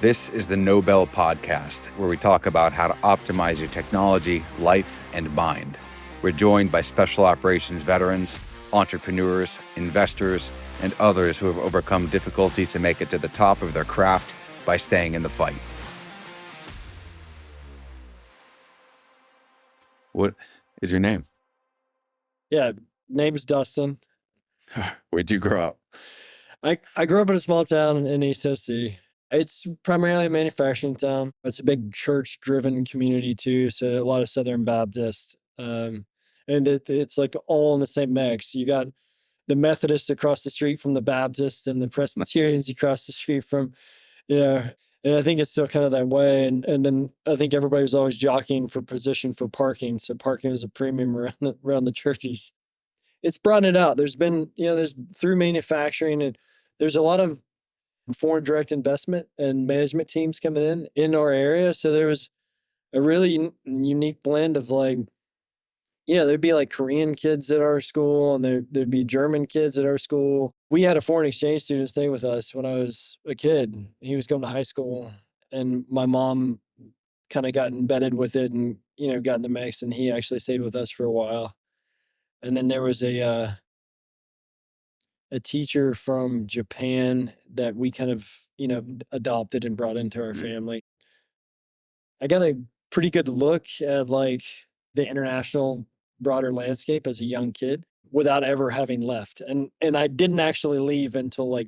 This is the Nobel Podcast, where we talk about how to optimize your technology, life, and mind. We're joined by special operations veterans, entrepreneurs, investors, and others who have overcome difficulty to make it to the top of their craft by staying in the fight. What is your name? Yeah, name's Dustin. Where'd you grow up? I grew up in a small town in East Tennessee. It's primarily a manufacturing town. It's a big church-driven community too, so a lot of Southern Baptists. And it's like all in the same mix. You got the Methodists across the street from the Baptists and the Presbyterians across the street from, and I think it's still kind of that way. And then I think everybody was always jockeying for position for parking. So parking was a premium around the churches. It's brought it out. There's been, there's through manufacturing, and there's a lot of foreign direct investment and management teams coming in our area. So there was a really unique blend of there'd be like Korean kids at our school, and there'd be German kids at our school. We had a foreign exchange student stay with us when I was a kid. He was going to high school, and my mom kind of got embedded with it and, got in the mix, and he actually stayed with us for a while. And then there was a teacher from Japan that we kind of, adopted and brought into our family. I got a pretty good look at the international broader landscape as a young kid without ever having left. And I didn't actually leave until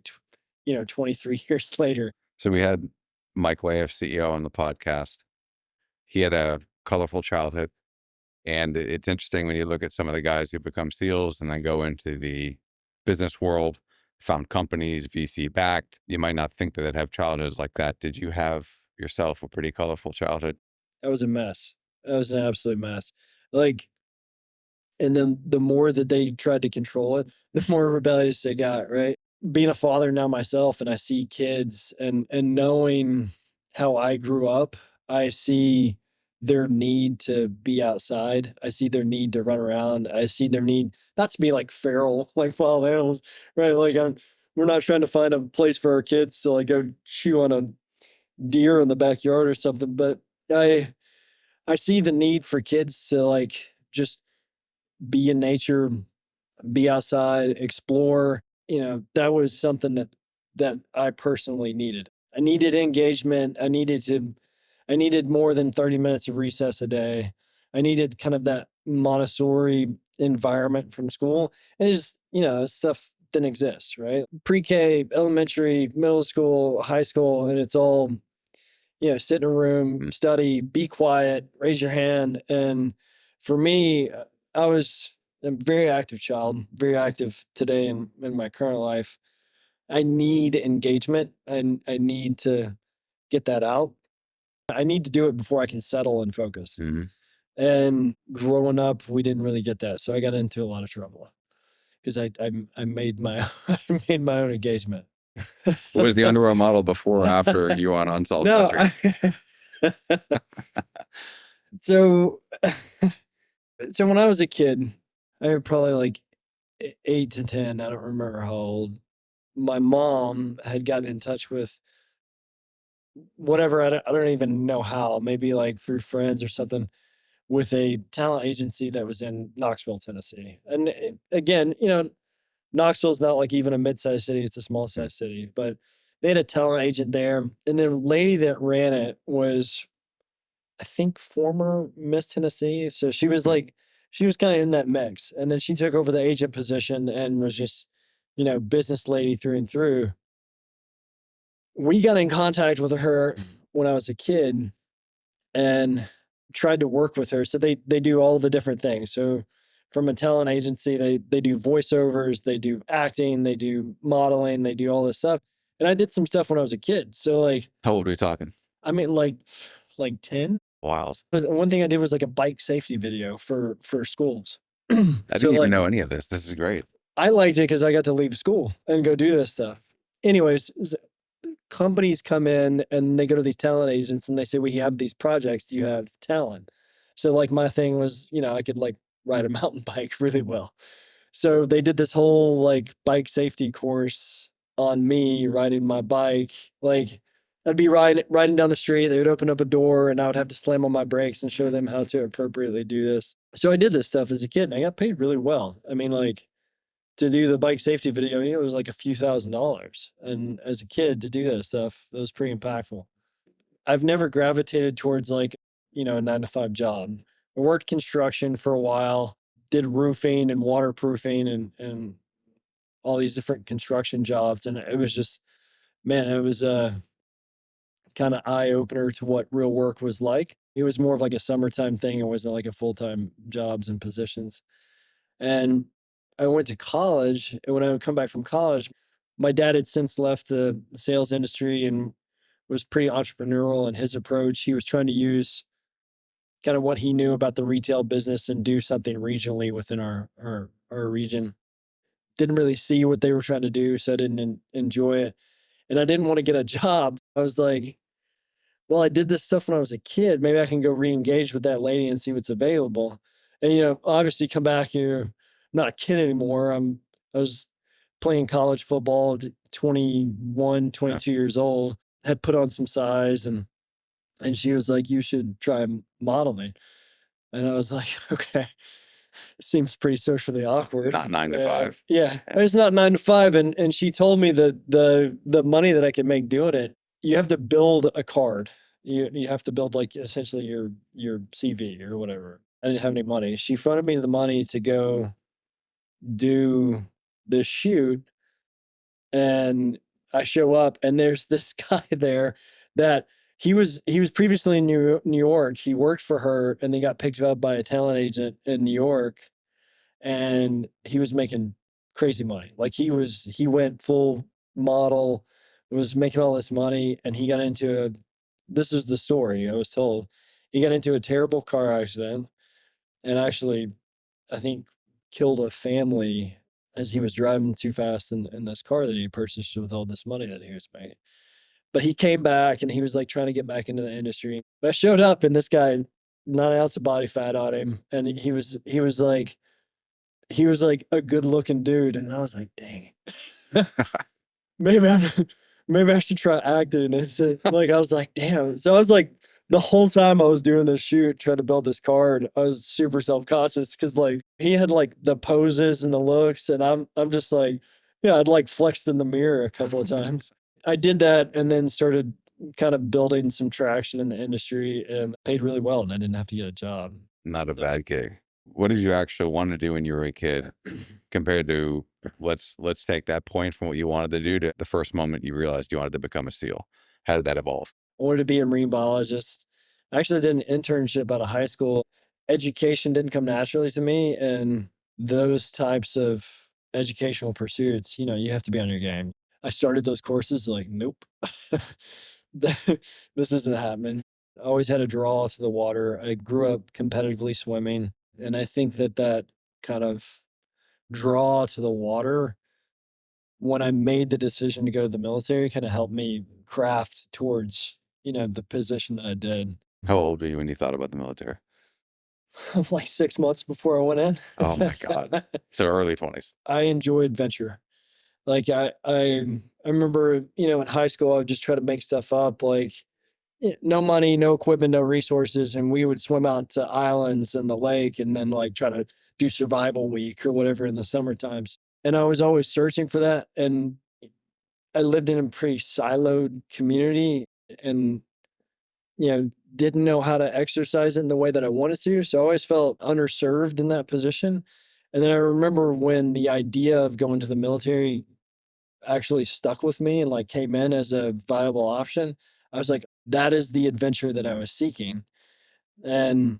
23 years later. So we had Mike ZeroEyes CEO on the podcast. He had a colorful childhood. And it's interesting when you look at some of the guys who become SEALs and then go into the business world, found companies, VC backed. You might not think that they'd have childhoods like that. Did you have yourself a pretty colorful childhood? That was a mess. That was an absolute mess. And then the more that they tried to control it, the more rebellious they got, right? Being a father now myself, and I see kids and knowing how I grew up, I see their need to be outside. I see their need to run around. I see their need not to be like feral, like wild animals, right? We're not trying to find a place for our kids to go chew on a deer in the backyard or something. But I see the need for kids to just be in nature, be outside, explore. That was something that I personally needed. I needed engagement. I needed more than 30 minutes of recess a day. I needed kind of that Montessori environment from school. And it's just, stuff didn't exist, right? Pre-K, elementary, middle school, high school, and it's all, sit in a room, study, be quiet, raise your hand. And for me, I was a very active child, very active today in my current life. I need engagement, and I need to get that out. I need to do it before I can settle and focus. Mm-hmm. And growing up, we didn't really get that. So I got into a lot of trouble because I made my own engagement. What was the underwear model before or after you on Unsolved Mysteries? So when I was a kid, I was probably 8 to 10. I don't remember how old. My mom had gotten in touch with whatever, I don't even know how, maybe through friends or something, with a talent agency that was in Knoxville, Tennessee. And again, Knoxville's not even a mid-sized city, it's a small-sized city, but they had a talent agent there. And the lady that ran it was, I think, former Miss Tennessee. So she was kind of in that mix. And then she took over the agent position and was just, business lady through and through. We got in contact with her when I was a kid and tried to work with her. So they do all the different things. So from a talent agency, they do voiceovers, they do acting, they do modeling, they do all this stuff. And I did some stuff when I was a kid. So how old are we talking? I mean, like 10. Wild. One thing I did was a bike safety video for schools. I didn't even know any of this. This is great. I liked it because I got to leave school and go do this stuff. Anyways, companies come in and they go to these talent agents and they say, we have these projects. Do you have talent? So my thing was, I could ride a mountain bike really well. So they did this whole bike safety course on me riding my bike. I'd be riding down the street. They would open up a door, and I would have to slam on my brakes and show them how to appropriately do this. So I did this stuff as a kid, and I got paid really well. I mean, like to do the bike safety video, it was like a few $1,000s. And as a kid, to do that stuff, that was pretty impactful. I've never gravitated towards like, a 9 to 5 job. I worked construction for a while, did roofing and waterproofing and all these different construction jobs. And it was just, man, it was a kind of eye opener to what real work was like. It was more of like a summertime thing. It wasn't like a full-time jobs and positions. And I went to college. And when I would come back from college, my dad had since left the sales industry and was pretty entrepreneurial in his approach. He was trying to use kind of what he knew about the retail business and do something regionally within our region. Didn't really see what they were trying to do, so I didn't enjoy it. And I didn't want to get a job. I was like, well, I did this stuff when I was a kid. Maybe I can go re-engage with that lady and see what's available. And obviously come back, you're not a kid anymore. I was playing college football at 21, 22 years old, had put on some size, and she was like, you should try modeling. And I was like, okay, seems pretty socially awkward. Not 9 to 5. Yeah, it's not 9 to 5. And she told me that the money that I could make doing it, you have to build a card. You have to build like essentially your CV or whatever. I didn't have any money. She funded me the money to go do this shoot, and I show up, and there's this guy there that he was previously in New York. He worked for her, and they got picked up by a talent agent in New York, and he was making crazy money. Like he went full model, was making all this money, and he got into this is the story I was told. He got into a terrible car accident and actually, I think, killed a family as he was driving too fast in this car that he purchased with all this money that he was making. But he came back and he was like trying to get back into the industry. But I showed up and this guy, not an ounce of body fat on him, and he was like a good looking dude, and I was like, dang, maybe I'm maybe I should try acting. It's like I was like, damn. So I was like, the whole time I was doing this shoot, trying to build this card, I was super self conscious because like he had like the poses and the looks, and I'm just like, yeah, I'd like flexed in the mirror a couple of times. I did that and then started kind of building some traction in the industry and paid really well, and I didn't have to get a job. Not a bad gig. What did you actually want to do when you were a kid compared to let's take that point from what you wanted to do to the first moment you realized you wanted to become a SEAL? How did that evolve? I wanted to be a marine biologist. I actually did an internship out of high school. Education didn't come naturally to me, and those types of educational pursuits, you have to be on your game. I started those courses like, nope, this isn't happening. I always had a draw to the water. I grew up competitively swimming, and I think that kind of draw to the water when I made the decision to go to the military kind of helped me craft towards, the position that I did. How old were you when you thought about the military? Like 6 months before I went in. Oh my God. So early 20s. I enjoy adventure. Like I remember, in high school, I would just try to make stuff up, like no money, no equipment, no resources. And we would swim out to islands and the lake and then like try to do survival week or whatever in the summer times. And I was always searching for that. And I lived in a pretty siloed community and, didn't know how to exercise it in the way that I wanted to. So I always felt underserved in that position. And then I remember when the idea of going to the military actually stuck with me and like came in as a viable option. I was like, that is the adventure that I was seeking. And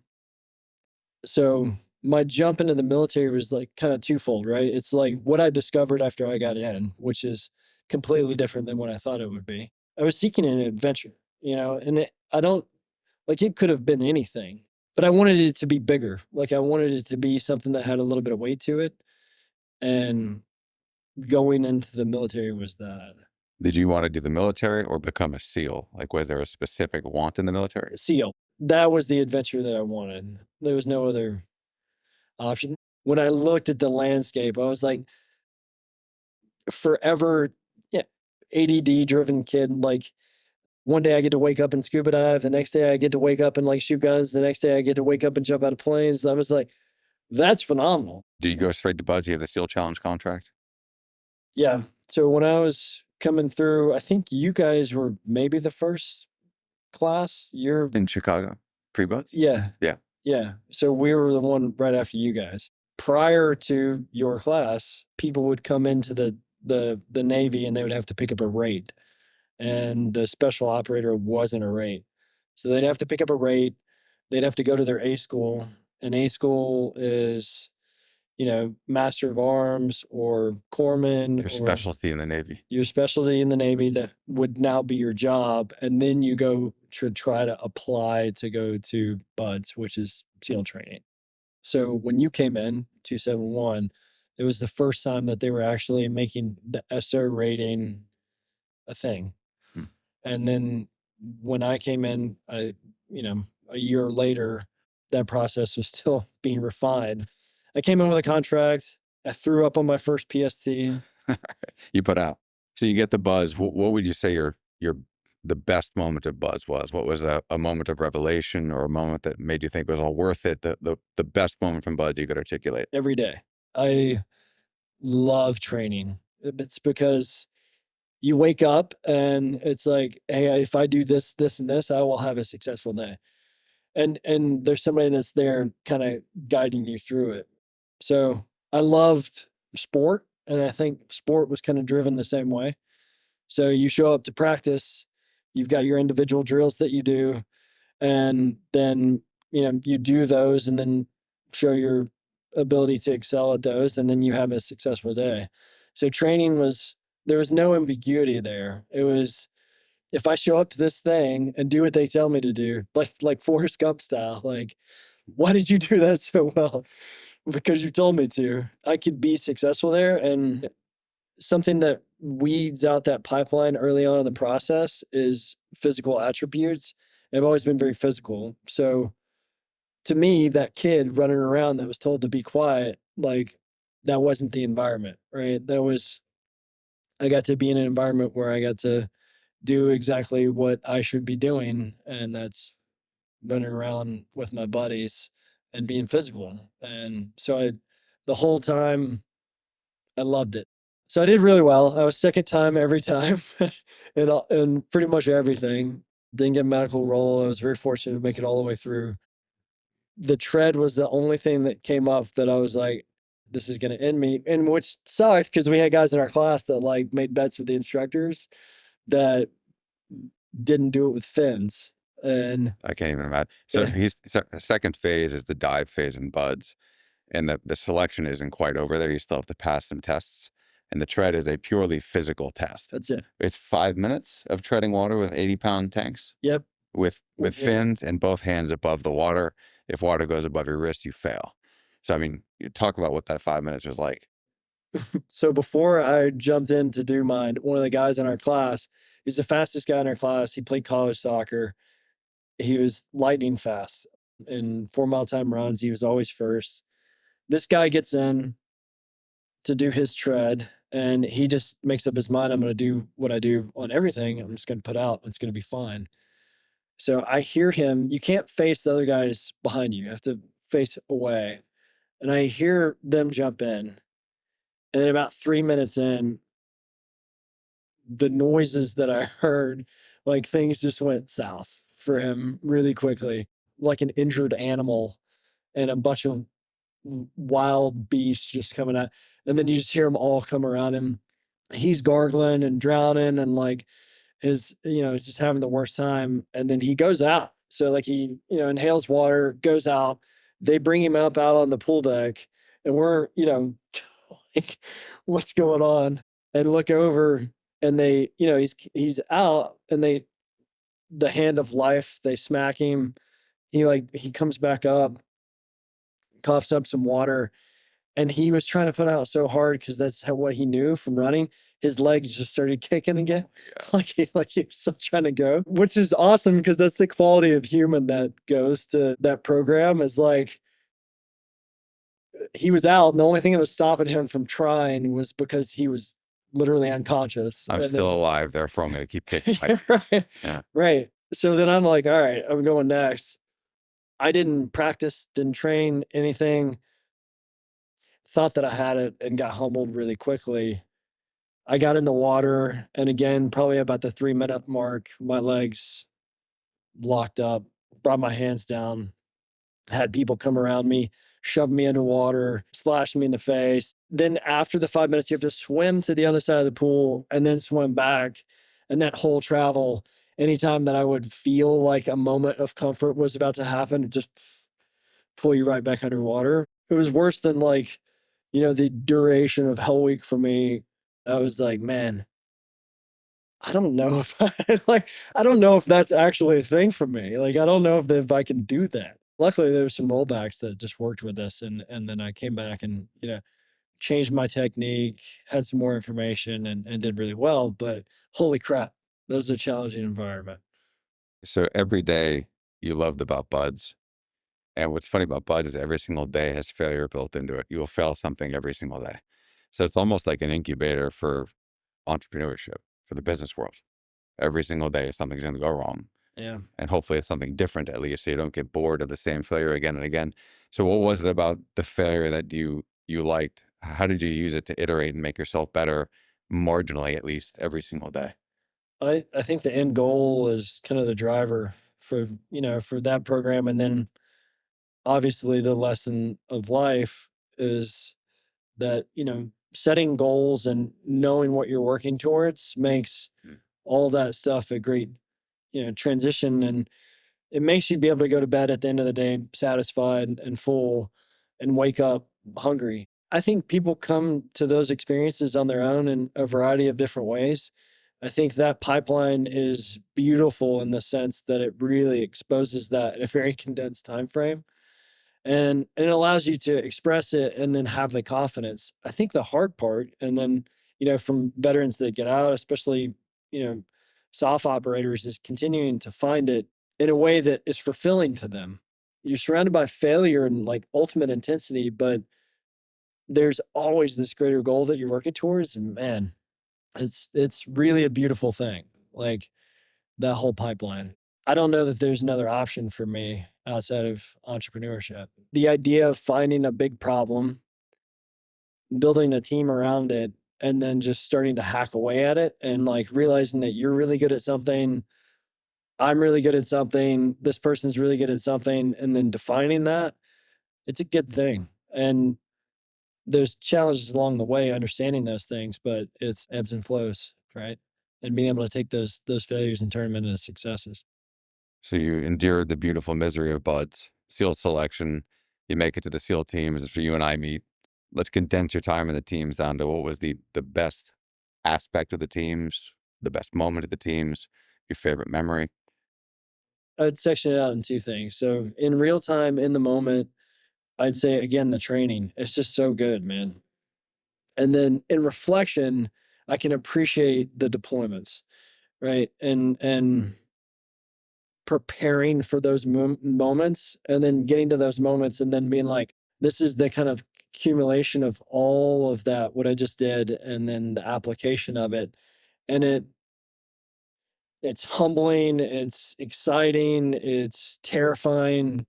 so my jump into the military was like kind of twofold, right? It's like what I discovered after I got in, which is completely different than what I thought it would be. I was seeking an adventure, and I don't like it could have been anything, but I wanted it to be bigger. Like I wanted it to be something that had a little bit of weight to it. And going into the military was that. Did you want to do the military or become a SEAL? Like, was there a specific want in the military? SEAL. That was the adventure that I wanted. There was no other option. When I looked at the landscape, I was like, forever, yeah, ADD driven kid. Like one day I get to wake up and scuba dive. The next day I get to wake up and like shoot guns. The next day I get to wake up and jump out of planes. I was like, that's phenomenal. Do you go straight to buds? You have the SEAL Challenge contract? Yeah. So when I was coming through, I think you guys were maybe the first class. You're In Chicago, pre-buds? Yeah. Yeah. Yeah. So we were the one right after you guys. Prior to your class, people would come into the Navy and they would have to pick up a rate. And the special operator wasn't a rate. So they'd have to pick up a rate. They'd have to go to their A school. And A school is, Master of Arms or Corpsman Your or specialty in the Navy. your specialty in the Navy that would now be your job. And then you go to try to apply to go to BUDS, which is SEAL training. So when you came in 271, it was the first time that they were actually making the SO rating a thing. Hmm. And then when I came in, a year later, that process was still being refined. I came in with a contract. I threw up on my first PST. You put out. So you get the buzz. What would you say your the best moment of buzz was? What was a moment of revelation or a moment that made you think it was all worth it? The best moment from buzz you could articulate? Every day. I love training. It's because you wake up and it's like, hey, if I do this, this, and this, I will have a successful day. And there's somebody that's there kind of guiding you through it. So I loved sport, and I think sport was kind of driven the same way. So you show up to practice, you've got your individual drills that you do, and then you do those and then show your ability to excel at those, and then you have a successful day. So training there was no ambiguity there. It was, if I show up to this thing and do what they tell me to do, like Forrest Gump style, like, why did you do that so well? Because you told me to. I could be successful there. And something that weeds out that pipeline early on in the process is physical attributes. I've always been very physical. So to me, that kid running around that was told to be quiet, like, that wasn't the environment, right? I got to be in an environment where I got to do exactly what I should be doing. And that's running around with my buddies and being physical. And so the whole time, I loved it. So I did really well. I was second time every time in pretty much everything. Didn't get a medical role. I was very fortunate to make it all the way through. The tread was the only thing that came up that I was like, this is going to end me. And which sucked because we had guys in our class that like made bets with the instructors that didn't do it with fins. And I can't even imagine. So second phase is the dive phase in buds, and the selection isn't quite over there. You still have to pass some tests, and the tread is a purely physical test. that's it. It's 5 minutes of treading water with 80-pound tanks. Yep. With fins and both hands above the water. If water goes above your wrist, you fail. So I mean, you talk about what that 5 minutes was like. So before I jumped in to do mine, one of the guys in our class, he's the fastest guy in our class. He played college soccer. He was lightning fast. In 4-mile time runs, he was always first. This guy gets in to do his tread, and he just makes up his mind, I'm going to do what I do on everything. I'm just going to put out. It's going to be fine. So I hear him. You can't face the other guys behind you. You have to face away. And I hear them jump in. And then about 3 minutes in, the noises that I heard, like things just went south for him really quickly, like an injured animal and a bunch of wild beasts just coming out. And then you just hear them all come around him. He's gargling and drowning and like he's just having the worst time. And then he goes out. So like he, inhales water, goes out. They bring him up out on the pool deck and we're, like, what's going on? And look over and they, he's out and the hand of life, they smack him. He comes back up, coughs up some water, and he was trying to put out so hard because that's what he knew from running. His legs just started kicking again, like he was still trying to go, which is awesome because that's the quality of human that goes to that program. Is like he was out, and the only thing that was stopping him from trying was because he was literally unconscious. I'm And then, still alive, therefore I'm going to keep kicking. right, Yeah. right. So then I'm like, all right, I'm going next. I didn't practice, didn't train anything, thought that I had it and got humbled really quickly. I got in the water, and again, probably about the 3-minute mark, my legs locked up, brought my hands down, had people come around me, shove me underwater, splash me in the face. Then after the 5 minutes, you have to swim to the other side of the pool and then swim back. And that whole travel, anytime that I would feel like a moment of comfort was about to happen, it just pull you right back underwater. It was worse than like, the duration of Hell Week for me. I was like, man, I don't know if I don't know if that's actually a thing for me. Like, I don't know if I can do that. Luckily, there was some rollbacks that just worked with us, and then I came back and changed my technique, had some more information, and did really well. But holy crap, that was a challenging environment. So every day you loved about buds. And what's funny about buds is every single day has failure built into it. You will fail something every single day. So it's almost like an incubator for entrepreneurship, for the business world. Every single day something's going to go wrong. Yeah. And hopefully it's something different at least, so you don't get bored of the same failure again and again. So what was it about the failure that you liked? How did you use it to iterate and make yourself better marginally, at least every single day? I think the end goal is kind of the driver for for that program, and then obviously the lesson of life is that setting goals and knowing what you're working towards makes Mm. all that stuff a great transition, and it makes you be able to go to bed at the end of the day satisfied and full and wake up hungry. I think people come to those experiences on their own in a variety of different ways. I think that pipeline is beautiful in the sense that it really exposes that in a very condensed time frame, and it allows you to express it and then have the confidence. I think the hard part, and then from veterans that get out, especially you know soft operators, is continuing to find it in a way that is fulfilling to them. You're surrounded by failure and like ultimate intensity, but there's always this greater goal that you're working towards, and man, it's really a beautiful thing. Like that whole pipeline. I don't know that there's another option for me outside of entrepreneurship. The idea of finding a big problem, building a team around it, and then just starting to hack away at it and like realizing that you're really good at something, I'm really good at something, this person's really good at something, and then defining that, it's a good thing. And there's challenges along the way understanding those things, but it's ebbs and flows, right? And being able to take those failures and turn them into successes. So you endured the beautiful misery of buds, SEAL selection. You make it to the SEAL teams. For you and I meet. Let's condense your time in the teams down to what was the best aspect of the teams, the best moment of the teams, your favorite memory. I'd section it out in two things. So in real time, in the moment, I'd say again the training. It's just so good, man. And then in reflection, I can appreciate the deployments, right? And preparing for those moments, and then getting to those moments, and then being like, this is the kind of accumulation of all of that what I just did, and then the application of it, and it's humbling, it's exciting, it's terrifying.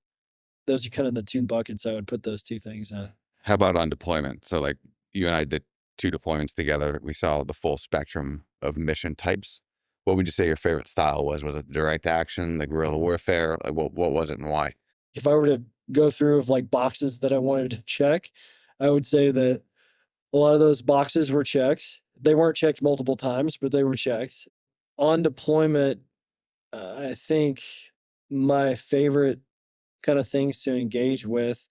Those are kind of the two buckets I would put those two things in. How about on deployment? So like you and I did 2 deployments together. We saw the full spectrum of mission types. What would you say your favorite style was? Was it direct action, the guerrilla warfare? Like what was it and why? If I were to go through of like boxes that I wanted to check, I would say that a lot of those boxes were checked. They weren't checked multiple times, but they were checked. On deployment, I think my favorite kind of things to engage with.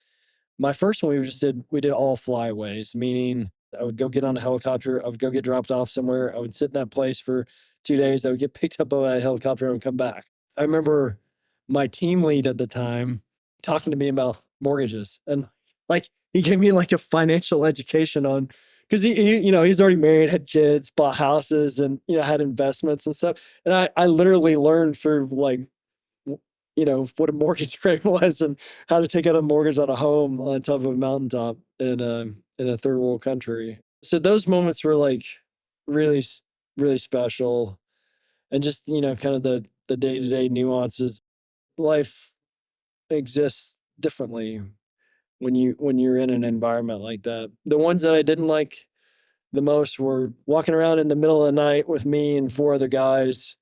My first one we did all flyways, meaning I would go get on a helicopter, I would go get dropped off somewhere, I would sit in that place for 2 days, I would get picked up by a helicopter and come back. I remember my team lead at the time talking to me about mortgages, and like he gave me like a financial education on, because he's already married, had kids, bought houses, and had investments and stuff. And I literally learned for like what a mortgage rate was and how to take out a mortgage on a home on top of a mountaintop in a third world country. So those moments were like really, really special. And just, kind of the day-to-day nuances. Life exists differently when you're in an environment like that. The ones that I didn't like the most were walking around in the middle of the night with me and four other guys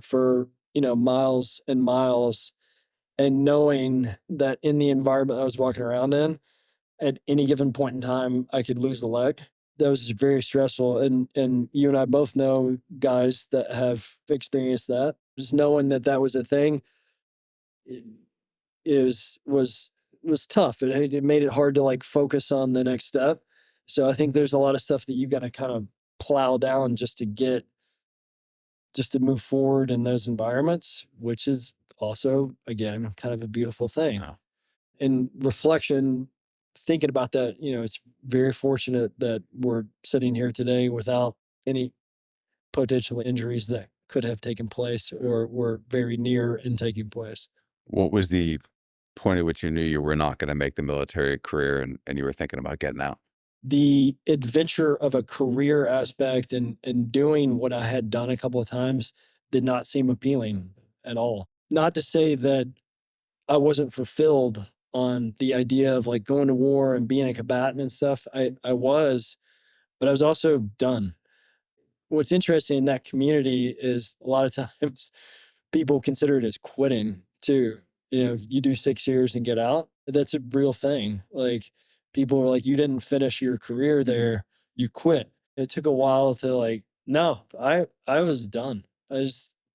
for, miles and miles, and knowing that in the environment I was walking around in, at any given point in time, I could lose the leg. That was very stressful. And you and I both know guys that have experienced that. Just knowing that that was a thing is was tough. It made it hard to like focus on the next step. So I think there's a lot of stuff that you got to kind of plow down just to move forward in those environments, which is also again kind of a beautiful thing. Yeah. In reflection, thinking about that, it's very fortunate that we're sitting here today without any potential injuries that could have taken place or were very near in taking place. What was the point at which you knew you were not going to make the military career and you were thinking about getting out? The adventure of a career aspect and doing what I had done a couple of times did not seem appealing at all. Not to say that I wasn't fulfilled on the idea of like going to war and being a combatant and stuff. I was, but I was also done. What's interesting in that community is a lot of times people consider it as quitting too. You do 6 years and get out. That's a real thing. Like people are like, you didn't finish your career there, you quit. It took a while to like, no, I was done. I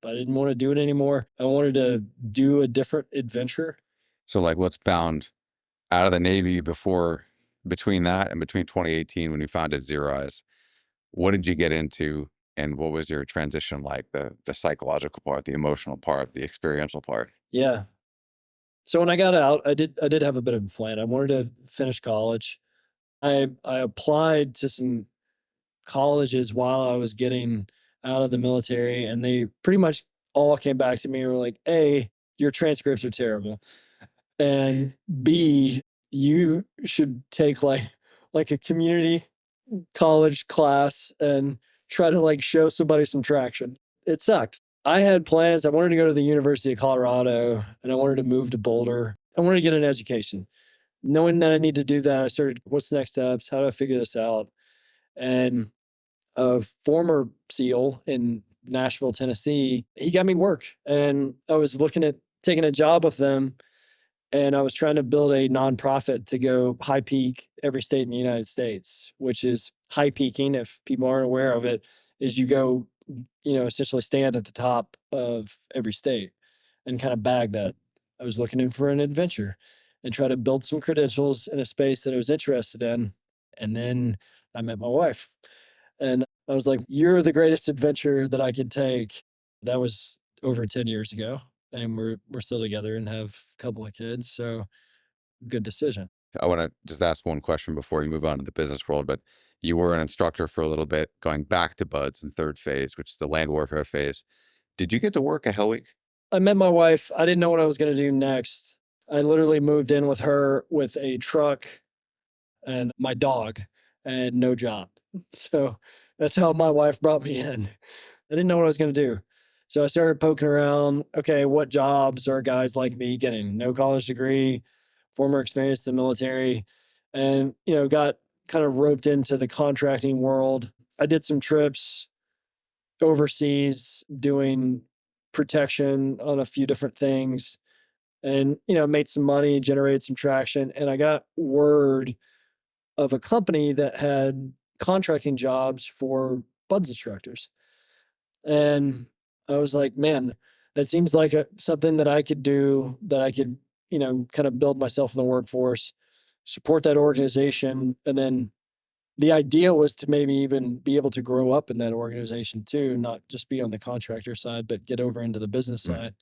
didn't want to do it anymore. I wanted to do a different adventure. So like what's found out of the Navy between that and between 2018 when you founded ZeroEyes, what did you get into and what was your transition like? The psychological part, the emotional part, the experiential part? Yeah. So when I got out, I did have a bit of a plan. I wanted to finish college. I applied to some colleges while I was getting out of the military, and they pretty much all came back to me and were like, A, your transcripts are terrible. And B, you should take like a community college class and try to like show somebody some traction. It sucked. I had plans. I wanted to go to the University of Colorado and I wanted to move to Boulder. I wanted to get an education. Knowing that I need to do that, I started, what's the next steps? How do I figure this out? And a former SEAL in Nashville, Tennessee, he got me work. And I was looking at taking a job with them. And I was trying to build a nonprofit to go high peak every state in the United States, which is high peaking. If people aren't aware of it, is you go, essentially stand at the top of every state and kind of bag that. I was looking in for an adventure and try to build some credentials in a space that I was interested in. And then I met my wife and I was like, you're the greatest adventure that I could take. That was over 10 years ago. And we're still together and have a couple of kids. So good decision. I want to just ask one question before you move on to the business world, but you were an instructor for a little bit, going back to BUDS in third phase, which is the land warfare phase. Did you get to work a Hell Week? I met my wife. I didn't know what I was going to do next. I literally moved in with her with a truck and my dog and no job. So that's how my wife brought me in. I didn't know what I was going to do. So I started poking around. Okay, what jobs are guys like me getting? No college degree, former experience in the military, and, got kind of roped into the contracting world. I did some trips overseas doing protection on a few different things and, made some money, generated some traction. And I got word of a company that had contracting jobs for BUDS instructors. And I was like, man, that seems like something that I could do, that I could, kind of build myself in the workforce, support that organization. And then the idea was to maybe even be able to grow up in that organization too, not just be on the contractor side, but get over into the business side.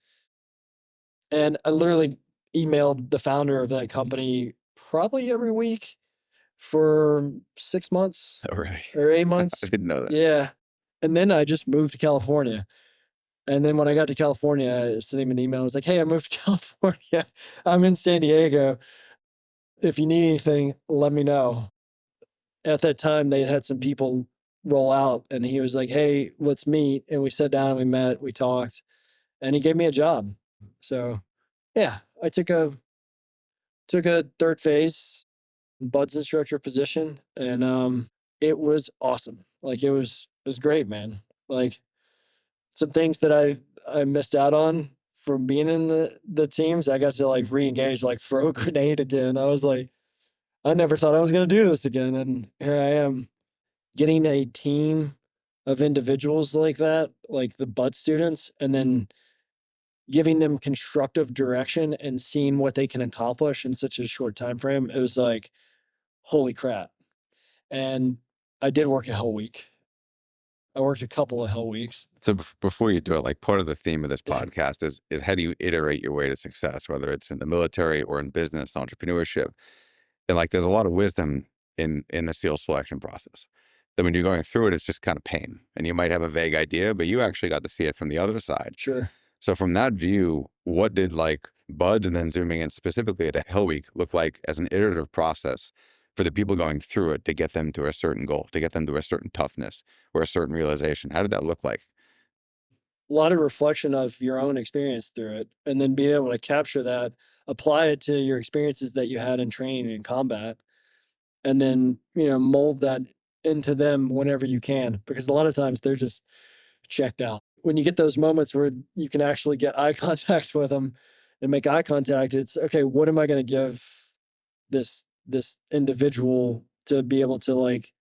And I literally emailed the founder of that company probably every week for 6 months Oh, really? or eight I months. didn't know that. Yeah. And then I just moved to California. And then when I got to California, I sent him an email. I was like, hey, I moved to California. I'm in San Diego. If you need anything, let me know. At that time, they had some people roll out, and he was like, "Hey, let's meet." And we sat down, we met, we talked, and he gave me a job. So yeah, I took a third phase buds instructor position, and it was awesome. Like it was great, man. Like some things that I missed out on from being in the teams, I got to like re-engage, like throw a grenade again. I was like, I never thought I was gonna do this again, and here I am getting a team of individuals like that, like the bud students, and then giving them constructive direction and seeing what they can accomplish in such a short time frame. It was like, holy crap. And I did work a hell week. I worked a couple of hell weeks. So before you do it, like part of the theme of this podcast is how do you iterate your way to success, whether it's in the military or in business, entrepreneurship. And like there's a lot of wisdom in the SEAL selection process. That when you're going through it, it's just kind of pain. And you might have a vague idea, but you actually got to see it from the other side. Sure. So from that view, what did like buds and then zooming in specifically at a Hell Week look like as an iterative process for the people going through it to get them to a certain goal, to get them to a certain toughness or a certain realization? How did that look like? A lot of reflection of your own experience through it, and then being able to capture that, apply it to your experiences that you had in training and combat, and then, mold that into them whenever you can, because a lot of times they're just checked out. When you get those moments where you can actually get eye contact with them and make eye contact, it's okay, what am I going to give this individual to be able to like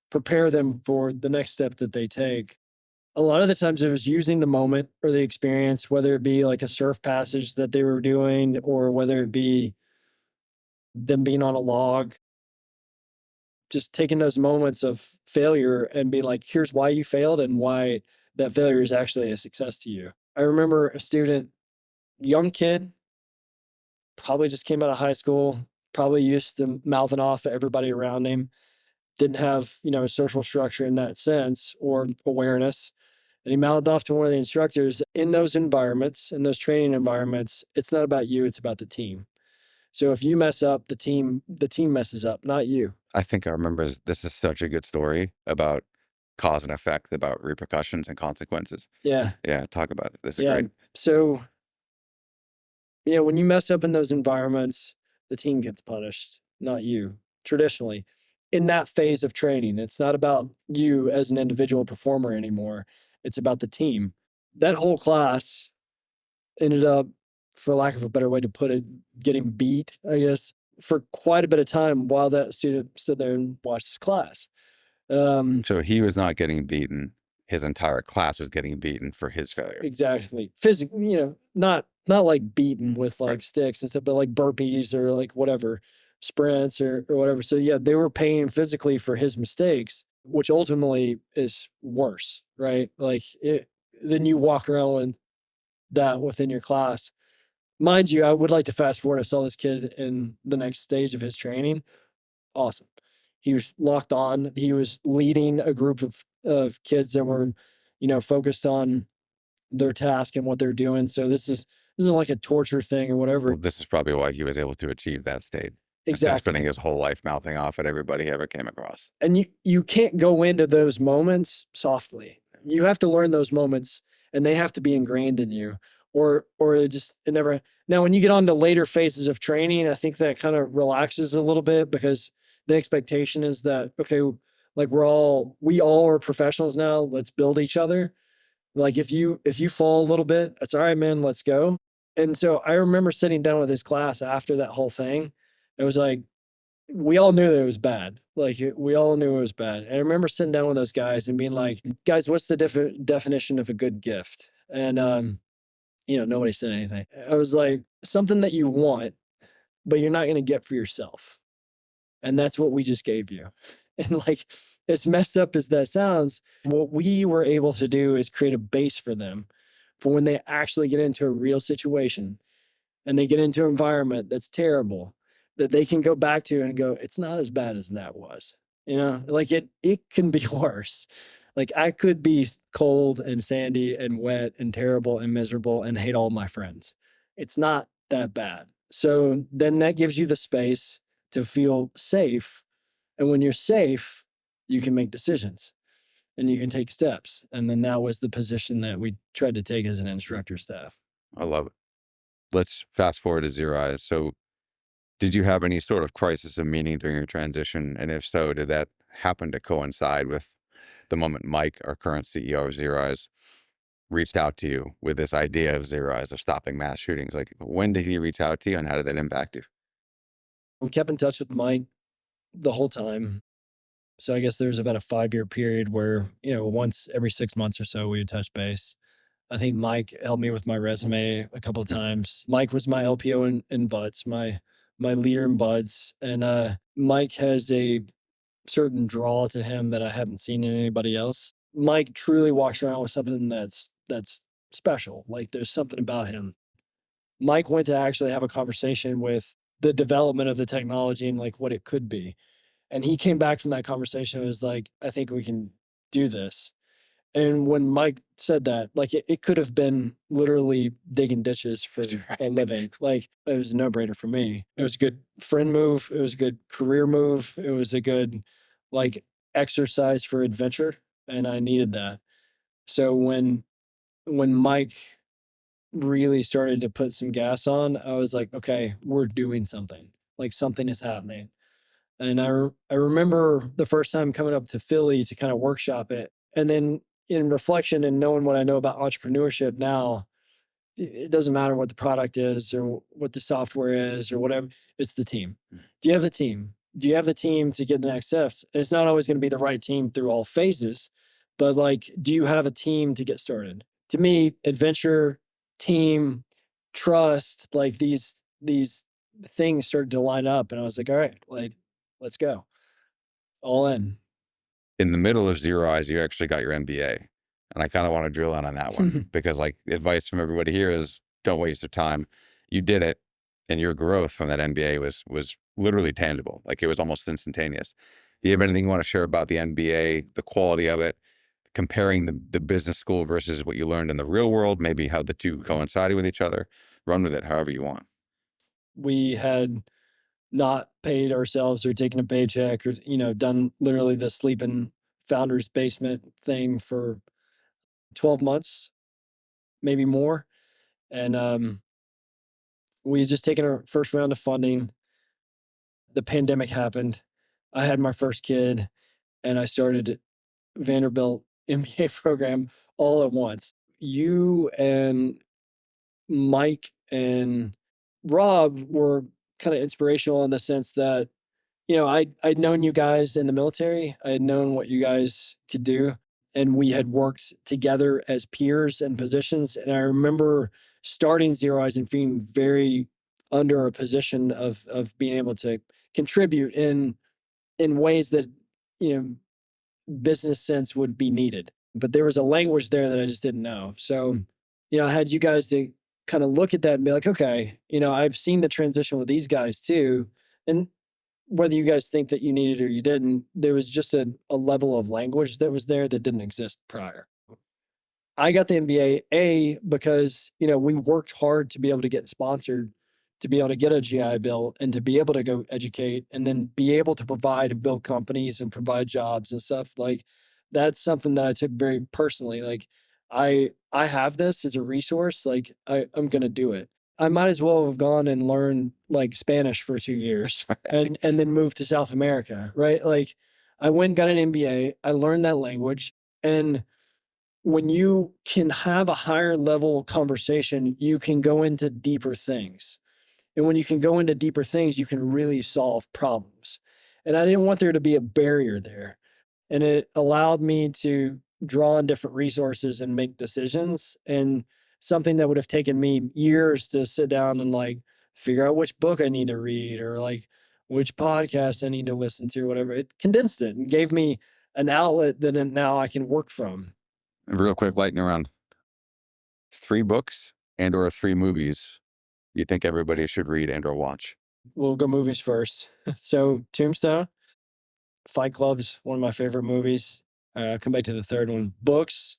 prepare them for the next step that they take? A lot of the times it was using the moment or the experience, whether it be like a surf passage that they were doing, or whether it be them being on a log, just taking those moments of failure and be like, here's why you failed and why that failure is actually a success to you. I remember a student, young kid, probably just came out of high school, probably used to mouthing off at everybody around him, didn't have, social structure in that sense or awareness. And he mouthed off to one of the instructors. In those environments, in those training environments, it's not about you, it's about the team. So if you mess up, the team messes up, not you. I think I remember this is such a good story about cause and effect, about repercussions and consequences. Yeah. Yeah, talk about it. This is Yeah. great. So, when you mess up in those environments, the team gets punished, not you, traditionally. In that phase of training, it's not about you as an individual performer anymore. It's about the team. That whole class ended up, for lack of a better way to put it, getting beat, I guess, for quite a bit of time while that student stood there and watched his class. So he was not getting beaten. His entire class was getting beaten for his failure. Exactly. Physically, not like beaten with like Right. sticks and stuff, but like burpees or like whatever, sprints or whatever. So yeah, they were paying physically for his mistakes, which ultimately is worse, right? Like then you walk around with that within your class. Mind you, I would like to fast forward. I saw this kid in the next stage of his training. Awesome. He was locked on. He was leading a group of kids that were, focused on their task and what they're doing. So this isn't like a torture thing or whatever. Well, this is probably why he was able to achieve that state. Instead of Exactly. spending his whole life mouthing off at everybody he ever came across. And you can't go into those moments softly. You have to learn those moments, and they have to be ingrained in you, or it never. Now, when you get on to later phases of training, I think that kind of relaxes a little bit, because the expectation is that, okay, like we all are professionals now. Let's build each other. Like if you fall a little bit, that's all right, man. Let's go. And so I remember sitting down with his class after that whole thing. It was like, we all knew that it was bad. Like we all knew it was bad. And I remember sitting down with those guys and being like, guys, what's the definition of a good gift? And nobody said anything. I was like, something that you want, but you're not going to get for yourself. And that's what we just gave you. And like, as messed up as that sounds, what we were able to do is create a base for them for when they actually get into a real situation and they get into an environment that's terrible, that they can go back to and go, it's not as bad as that was. Like it can be worse. Like I could be cold and sandy and wet and terrible and miserable and hate all my friends. It's not that bad. So then that gives you the space to feel safe. And when you're safe, you can make decisions. and you can take steps. And then that was the position that we tried to take as an instructor staff. I love it. Let's fast forward to Zero Eyes. So did you have any sort of crisis of meaning during your transition? And if so, did that happen to coincide with the moment Mike, our current CEO of Zero Eyes, reached out to you with this idea of Zero Eyes, of stopping mass shootings? Like, when did he reach out to you and how did that impact you? We kept in touch with Mike the whole time. So I guess there's about a 5-year period where, once every 6 months or so, we would touch base. I think Mike helped me with my resume a couple of times. Mike was my LPO in Buds, my leader in Buds. And Mike has a certain draw to him that I haven't seen in anybody else. Mike truly walks around with something that's special. Like there's something about him. Mike went to actually have a conversation with the development of the technology and like what it could be. And he came back from that conversation and was like, I think we can do this. And when Mike said that, like it could have been literally digging ditches for a living. Like it was a no-brainer for me. It was a good friend move. It was a good career move. It was a good like exercise for adventure. And I needed that. So when Mike really started to put some gas on, I was like, okay, we're doing something. Like something is happening. And I remember the first time coming up to Philly to kind of workshop it. And then in reflection and knowing what I know about entrepreneurship now, it doesn't matter what the product is or what the software is or whatever, it's the team. Do you have the team? Do you have the team to get the next steps? And it's not always going to be the right team through all phases, but like, do you have a team to get started? To me, adventure, team, trust, like these things started to line up. And I was like, all right, like, let's go. All in. In the middle of Zero Eyes, you actually got your MBA. And I kind of want to drill in on that one because like advice from everybody here is don't waste your time. You did it and your growth from that MBA was literally tangible. Like it was almost instantaneous. Do you have anything you want to share about the MBA, the quality of it, comparing the business school versus what you learned in the real world, maybe how the two coincided with each other? Run with it however you want. We had not paid ourselves or taken a paycheck or, done literally the sleeping founder's basement thing for 12 months, maybe more. And we had just taken our first round of funding. The pandemic happened. I had my first kid and I started Vanderbilt MBA program all at once. You and Mike and Rob were kind of inspirational in the sense that, I'd known you guys in the military. I had known what you guys could do. And we had worked together as peers and positions. And I remember starting Zero Eyes and feeling very under a position of being able to contribute in ways that, business sense would be needed. But there was a language there that I just didn't know. So, I had you guys to kind of look at that and be like, okay, I've seen the transition with these guys too. And whether you guys think that you needed it or you didn't, there was just a level of language that was there that didn't exist prior. I got the MBA because, we worked hard to be able to get sponsored, to be able to get a GI Bill and to be able to go educate and then be able to provide and build companies and provide jobs and stuff. Like that's something that I took very personally. Like I have this as a resource. Like I'm going to do it. I might as well have gone and learned like Spanish for 2 years and then moved to South America, right? Like I went and got an MBA. I learned that language. And when you can have a higher level conversation, you can go into deeper things. And when you can go into deeper things, you can really solve problems. And I didn't want there to be a barrier there. And it allowed me to draw on different resources and make decisions. And something that would have taken me years to sit down and like figure out which book I need to read or like which podcast I need to listen to, whatever. It condensed it and gave me an outlet that now I can work from. Real quick, lightning round. 3 books and or 3 movies you think everybody should read and or watch? We'll go movies first. So Tombstone, Fight Club's one of my favorite movies. Come back to the third one. Books.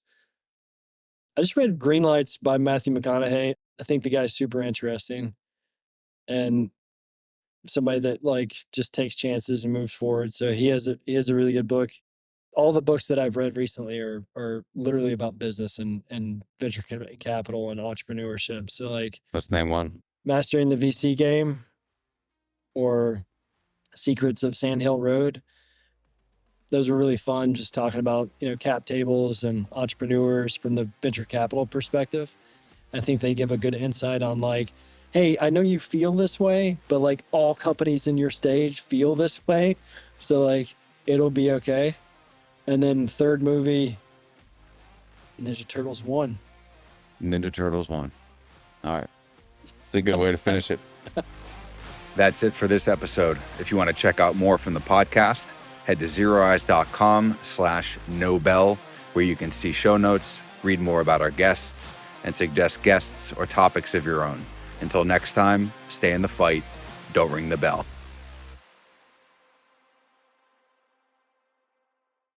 I just read Green Lights by Matthew McConaughey. I think the guy's super interesting and somebody that like just takes chances and moves forward. So he has a really good book. all the books that I've read recently are literally about business and venture capital and entrepreneurship. So like Let's name one. Mastering the VC Game or Secrets of Sand Hill Road. Those are really fun, just talking about, cap tables and entrepreneurs from the venture capital perspective. I think they give a good insight on like, hey, I know you feel this way, but like all companies in your stage feel this way. So like it'll be okay. And then third movie, Ninja Turtles 1. Ninja Turtles 1. All right. It's a good way to finish it. That's it for this episode. If you want to check out more from the podcast, head to ZeroEyes.com/Nobel, where you can see show notes, read more about our guests, and suggest guests or topics of your own. Until next time, stay in the fight. Don't ring the bell.